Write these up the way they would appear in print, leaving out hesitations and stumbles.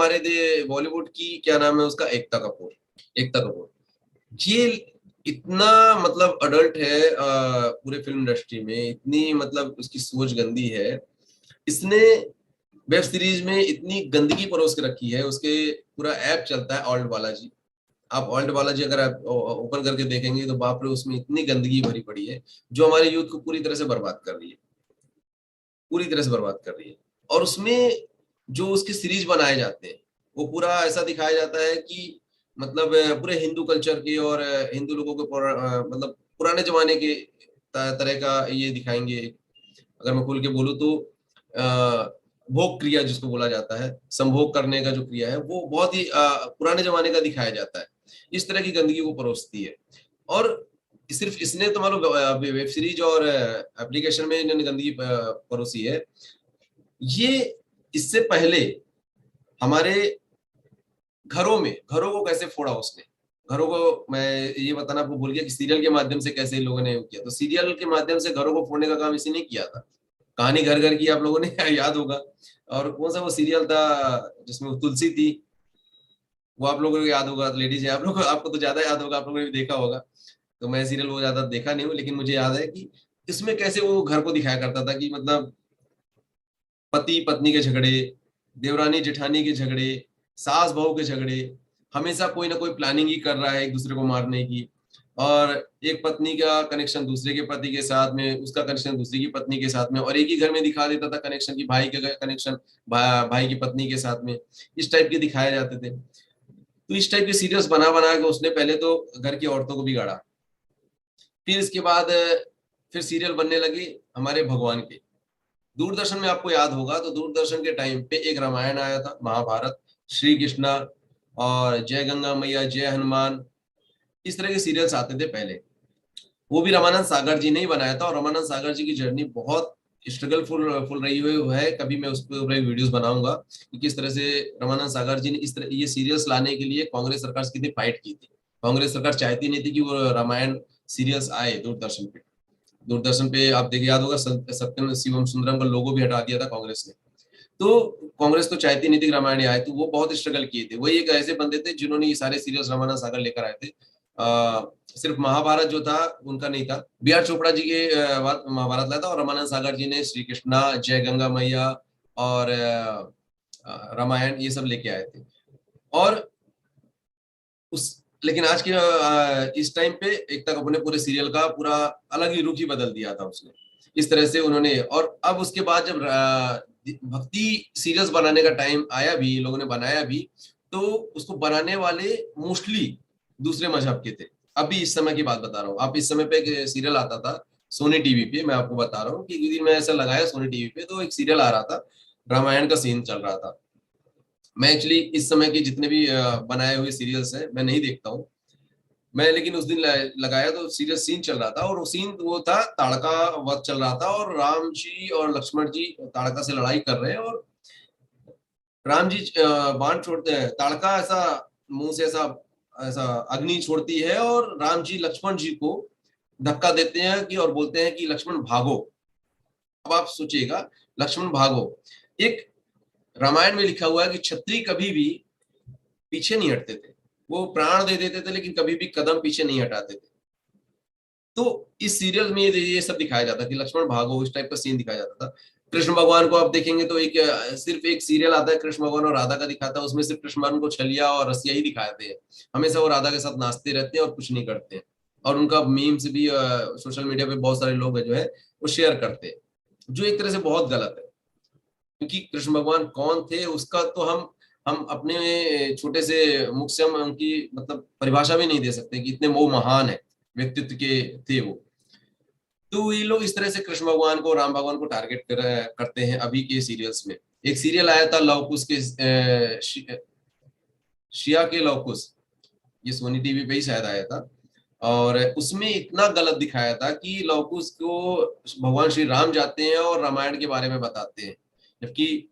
हमारे बॉलीवुड की क्या नाम है उसका, एकता कपूर। एकता कपूर ये इतना मतलब अडल्ट है पूरे फिल्म इंडस्ट्री में, इतनी मतलब उसकी सोच गंदी है। इसने वेब सीरीज में इतनी गंदगी परोस के रखी है। उसके पूरा ऐप चलता है ऑल्ट बालाजी। आप ऑल्ट बालाजी अगर आप ओपन करके देखेंगे तो बाप रे, उसमें इतनी गंदगी भरी पड़ी है जो हमारे यूथ को पूरी तरह से बर्बाद कर रही है, पूरी तरह से बर्बाद कर रही है। और उसमें जो उसके सीरीज बनाए जाते हैं वो पूरा ऐसा दिखाया जाता है कि मतलब पूरे हिंदू कल्चर के और हिंदू लोगों के मतलब पुराने जमाने के तरह का ये दिखाएंगे। अगर मैं खुल के बोलूँ तो भोग क्रिया जिसको बोला जाता है, संभोग करने का जो क्रिया है वो बहुत ही पुराने जमाने का दिखाया जाता है। इस तरह की गंदगी वो परोसती है। और सिर्फ इसने तो मानो वेब सीरीज और एप्लीकेशन में इन्होंने गंदगी परोसी है। ये इससे पहले हमारे घरों को कैसे फोड़ा उसने। घरों को मैं ये बताना आपको भूल गया कि सीरियल के माध्यम से कैसे लोगों ने किया। तो सीरियल के माध्यम से घरों को फोड़ने का काम इसी ने किया था। कहानी घर घर की आप लोगों ने याद होगा। और कौन सा वो सीरियल था जिसमें वो तुलसी थी, वो आप लोगों को याद होगा। लेडीज है आप लोग, आपको तो ज्यादा याद होगा, आप लोगों ने भी देखा होगा। तो मैं सीरियल वो ज्यादा देखा नहीं हूँ, लेकिन मुझे याद है कि इसमें कैसे वो घर को दिखाया करता था कि मतलब पति पत्नी के झगड़े, देवरानी जेठानी के झगड़े, सास बहू के झगड़े, हमेशा कोई ना कोई प्लानिंग ही कर रहा है एक दूसरे को मारने की। और एक पत्नी का कनेक्शन दूसरे के पति के साथ में, उसका कनेक्शन दूसरी की पत्नी के साथ में, और एक ही घर में दिखा देता था कनेक्शन की भाई के कनेक्शन भाई की पत्नी के साथ में। इस टाइप के दिखाए जाते थे। तो इस टाइप के सीरियल्स बना बना के उसने पहले तो घर की औरतों को बिगाड़ा। फिर इसके बाद फिर सीरियल बनने लगे हमारे भगवान के। दूरदर्शन में आपको याद होगा तो दूरदर्शन के टाइम पे एक रामायण आया था, महाभारत, श्री कृष्णा और जय गंगा मैया जय हनुमान, इस तरह के सीरियल्स आते थे पहले। वो भी रामानंद सागर जी ने ही बनाया था। और रामानंद सागर जी की जर्नी बहुत स्ट्रगल फुल रही हुई है। कभी मैं उस पर वीडियोस बनाऊंगा कि किस तरह से रामानंद सागर जी ने इस तरह ये सीरियल्स लाने के लिए कांग्रेस सरकार से कितनी फाइट की थी। कांग्रेस सरकार चाहती नहीं थी कि वो रामायण सीरियल्स आए दूरदर्शन पे। दूरदर्शन पे आप देखिए, याद होगा सत्यम शिवम सुंदरम का लोगो भी हटा दिया था कांग्रेस ने। तो कांग्रेस तो चाहती नहीं थी कि रामायण आए, तो वो बहुत स्ट्रगल किए थे। वही एक ऐसे बंदे थे जिन्होंने ये सारे सीरियल्स रामानंद सागर लेकर आए थे। सिर्फ महाभारत जो था उनका नहीं था, बी आर चोपड़ा जी के महाभारत लाया था, और रामानंद सागर जी ने श्री कृष्णा, जय गंगा मैया और रामायण ये सब लेके आए थे। और उस लेकिन आज के इस टाइम पे एकता कपूर ने पूरे सीरियल का पूरा अलग ही रुख ही बदल दिया था उसने। इस तरह से उन्होंने, और अब उसके बाद जब भक्ति सीरियल्स बनाने का टाइम आया भी, लोगों ने बनाया भी, तो उसको बनाने वाले मोस्टली दूसरे मजहब के थे। अभी इस समय की बात बता रहा हूँ। आप इस समय पे एक सीरियल आता था सोनी टीवी पे, मैं आपको बता रहा हूँ कि एक दिन मैं ऐसा लगाया सोनी टीवी पे तो एक सीरियल आ रहा था, रामायण का सीन चल रहा था। मैं एक्चुअली इस समय के जितने भी बनाए हुए सीरियल्स हैं मैं नहीं देखता हूँ। मैं लेकिन उस दिन लगाया तो सीरियस सीन चल रहा था, और वो सीन वो था ताड़का वध चल रहा था, और राम जी और लक्ष्मण जी ताड़का से लड़ाई कर रहे हैं। और राम जी बाण छोड़ते हैं, ताड़का ऐसा मुंह से ऐसा ऐसा अग्नि छोड़ती है, और राम जी लक्ष्मण जी को धक्का देते हैं कि, और बोलते हैं कि लक्ष्मण भागो। अब आप सोचिएगा, लक्ष्मण भागो। एक रामायण में लिखा हुआ है कि क्षत्रिय कभी भी पीछे नहीं हटते थे। वो प्राण दे देते थे लेकिन कभी भी कदम पीछे नहीं हटाते थे। तो इस सीरियल में ये सब दिखाया जाता कि लक्ष्मण भागो, इस टाइप का सीन दिखाया जाता था। कृष्ण भगवान को आप देखेंगे तो एक सिर्फ एक सीरियल आता है कृष्ण भगवान और राधा का दिखाता है, उसमें सिर्फ कृष्ण भगवान को छलिया और रसिया ही दिखाते हैं। हमेशा वो राधा के साथ नाचते रहते हैं और कुछ नहीं करते हैं। और उनका मीम्स भी सोशल मीडिया पे बहुत सारे लोग जो है वो शेयर करते हैं, जो एक तरह से बहुत गलत है। क्योंकि कृष्ण भगवान कौन थे उसका तो हम अपने छोटे से मुख से हम उनकी मतलब परिभाषा भी नहीं दे सकते कि इतने वो महान है, व्यक्तित्व के थे वो। तो ये लोग इस तरह से कृष्ण भगवान को, राम भगवान को टारगेट करते हैं अभी के सीरियल्स में। एक सीरियल आया था लव कुश के शिया के लव कुश, ये सोनी टीवी पे ही शायद आया था। और उसमें इतना गलत दिखाया था कि लव कुश को भगवान श्री राम जाते हैं और रामायण के बारे में बताते हैं, जबकि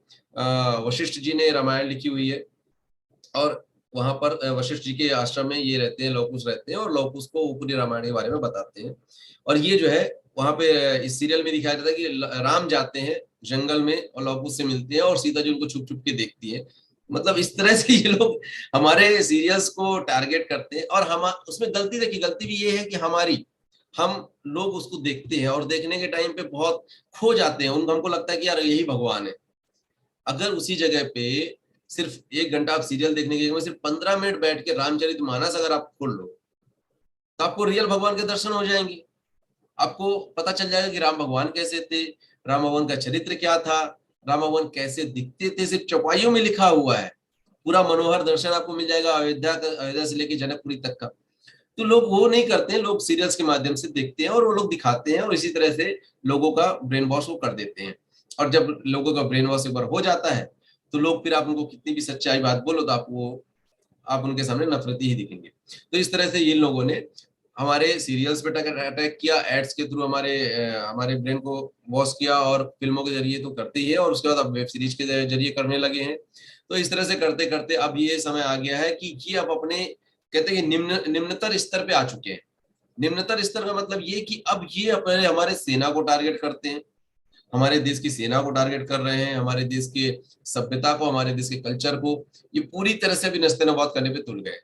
वशिष्ठ जी ने रामायण लिखी हुई है। और वहां पर वशिष्ठ जी के आश्रम में ये रहते हैं, लवकुश रहते हैं, और लवकुश को पूरी रामायण के बारे में बताते हैं। और ये जो है वहां पे इस सीरियल में दिखाया जाता है कि राम जाते हैं जंगल में और लवकुश से मिलते हैं, और सीता जी उनको छुप छुप के देखती है। मतलब इस तरह से ये लोग हमारे सीरियल्स को टारगेट करते हैं। और हम उसमें गलती, देखिए गलती भी ये है कि हमारी, हम लोग उसको देखते हैं और देखने के टाइम पे बहुत खो जाते हैं, उनको हमको लगता है कि यार यही भगवान है। अगर उसी जगह पे सिर्फ 1 घंटा आप सीरियल देखने के जगह में सिर्फ 15 मिनट बैठ के रामचरितमानस अगर आप खोल लो, तो आपको रियल भगवान के दर्शन हो जाएंगे। आपको पता चल जाएगा कि राम भगवान कैसे थे, राम भगवान का चरित्र क्या था, राम भगवान कैसे दिखते थे, सिर्फ चौपाइयों में लिखा हुआ है। पूरा मनोहर दर्शन आपको मिल जाएगा अयोध्या से लेके जनकपुरी तक का। तो लोग वो नहीं करते हैं, लोग सीरियल्स के माध्यम से देखते हैं और वो लोग दिखाते हैं, और इसी तरह से लोगों का ब्रेन वॉश वो कर देते हैं। और जब लोगों का ब्रेन वॉश एक बार हो जाता है, तो लोग फिर आप उनको कितनी भी सच्चाई बात बोलो तो आप उनके सामने नफरती ही दिखेंगे। तो इस तरह से ये लोगों ने हमारे सीरियल्स पे अटैक किया, एड्स के थ्रू हमारे ब्रेन को वॉश किया, और फिल्मों के जरिए तो करते ही है, और उसके बाद अब वेब सीरीज के जरिए करने लगे हैं। तो इस तरह से करते करते अब ये समय आ गया है कि ये अब अपने, कहते हैं कि निम्नतर स्तर पे आ चुके हैं। निम्नतर स्तर का मतलब ये कि अब ये अपने हमारे सेना को टारगेट करते हैं, हमारे देश की सेना को टारगेट कर रहे हैं, हमारे देश के सभ्यता को, हमारे देश के कल्चर को, ये पूरी तरह से अभी नस्ते नवाद करने पे तुल गए।